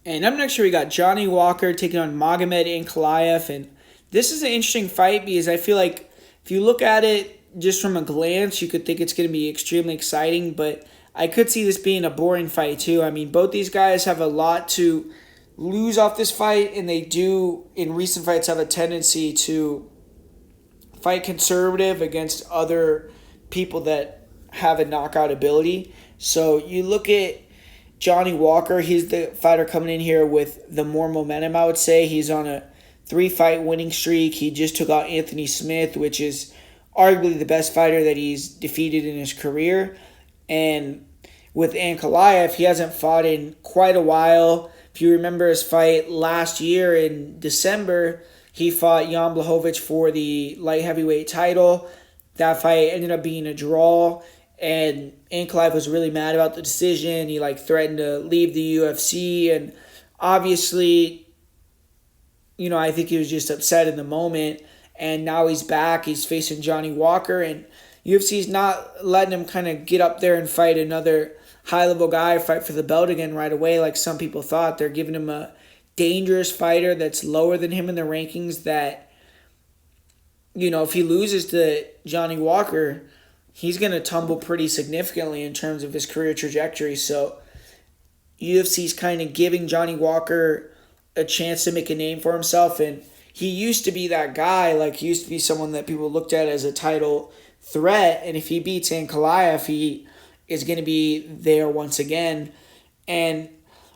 And up next here we got Johnny Walker taking on Magomed Ankalaev. And this is an interesting fight because I feel like if you look at it just from a glance, you could think it's going to be extremely exciting. But I could see this being a boring fight too. I mean, both these guys have a lot to lose off this fight. And they do, in recent fights, have a tendency to fight conservative against other people that have a knockout ability. So you look at Johnny Walker, he's the fighter coming in here with the more momentum, I would say. He's on a 3-fight winning streak. He just took out Anthony Smith, which is arguably the best fighter that he's defeated in his career. And with Ankalaev, he hasn't fought in quite a while. If you remember his fight last year in December, he fought Jan Blachowicz for the light heavyweight title. That fight ended up being a draw. And Ankalaev was really mad about the decision. He threatened to leave the UFC, and obviously, I think he was just upset in the moment. And now he's back. He's facing Johnny Walker, and UFC's not letting him kind of get up there and fight another high-level guy, fight for the belt again right away like some people thought. They're giving him a dangerous fighter that's lower than him in the rankings that, if he loses to Johnny Walker, he's going to tumble pretty significantly in terms of his career trajectory. So UFC's kind of giving Johnny Walker a chance to make a name for himself. And he used to be that guy. He used to be someone that people looked at as a title threat. And if he beats Ankalaev, he is going to be there once again. And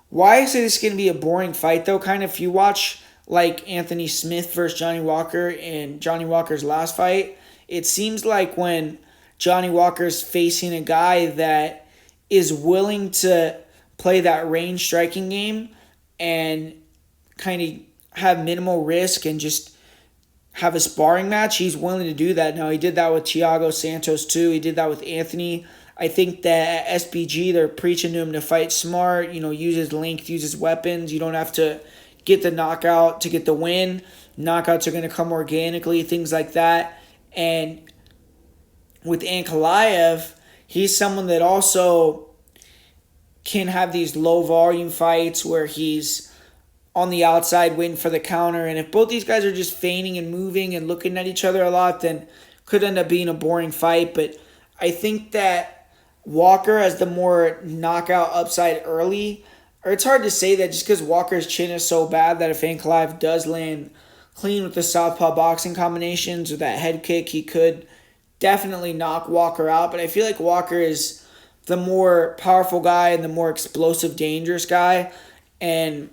why I say this is going to be a boring fight, though, kind of, if you watch Anthony Smith versus Johnny Walker and Johnny Walker's last fight, it seems like when Johnny Walker's facing a guy that is willing to play that range striking game and kind of have minimal risk and just have a sparring match, he's willing to do that. Now, he did that with Thiago Santos too. He did that with Anthony. I think that at SBG, they're preaching to him to fight smart, use his length, use his weapons. You don't have to get the knockout to get the win. Knockouts are going to come organically, things like that. And with Ankalaev, he's someone that also can have these low volume fights where he's on the outside waiting for the counter. And if both these guys are just feigning and moving and looking at each other a lot, then could end up being a boring fight. But I think that Walker has the more knockout upside early. Or it's hard to say that just because Walker's chin is so bad that if Ankalaev does land clean with the southpaw boxing combinations or that head kick, he could definitely knock Walker out. But I feel like Walker is the more powerful guy and the more explosive, dangerous guy. And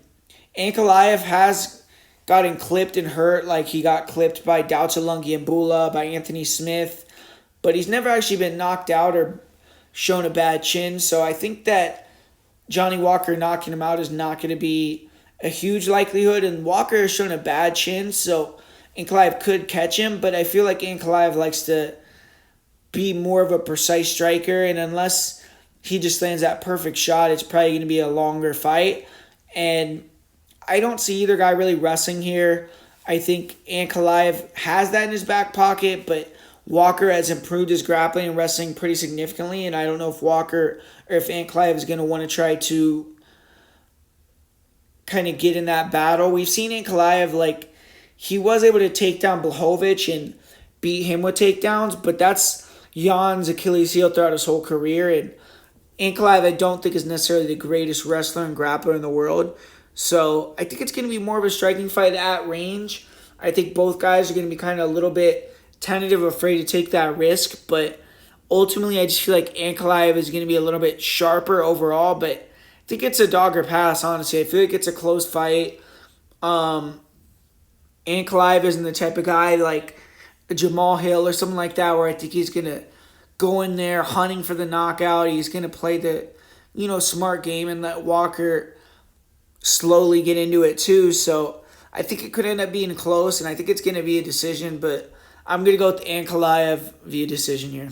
Ankalaev has gotten clipped and hurt. He got clipped by Dauchalungi and Bula, by Anthony Smith. But he's never actually been knocked out or shown a bad chin. So I think that Johnny Walker knocking him out is not going to be a huge likelihood. And Walker has shown a bad chin, so Ankalaev could catch him. But I feel like Ankalaev likes to be more of a precise striker. And unless he just lands that perfect shot, it's probably going to be a longer fight. And I don't see either guy really wrestling here. I think Ankalaev has that in his back pocket, but Walker has improved his grappling and wrestling pretty significantly, and I don't know if Walker or if Ankalaev is going to want to try to kind of get in that battle. We've seen Ankalaev, he was able to take down Blachowicz and beat him with takedowns, but that's Jan's Achilles heel throughout his whole career, and Ankalaev I don't think is necessarily the greatest wrestler and grappler in the world. So I think it's going to be more of a striking fight at range. I think both guys are going to be kind of a little bit tentative, afraid to take that risk, but ultimately I just feel like Ankalaev is going to be a little bit sharper overall, but I think it's a dog or pass, honestly. I feel like it's a close fight. Ankalaev isn't the type of guy like a Jamal Hill or something like that where I think he's going to go in there hunting for the knockout. He's going to play the, smart game and let Walker slowly get into it too. So I think it could end up being close, and I think it's going to be a decision, but I'm going to go with Ankalaev via decision here.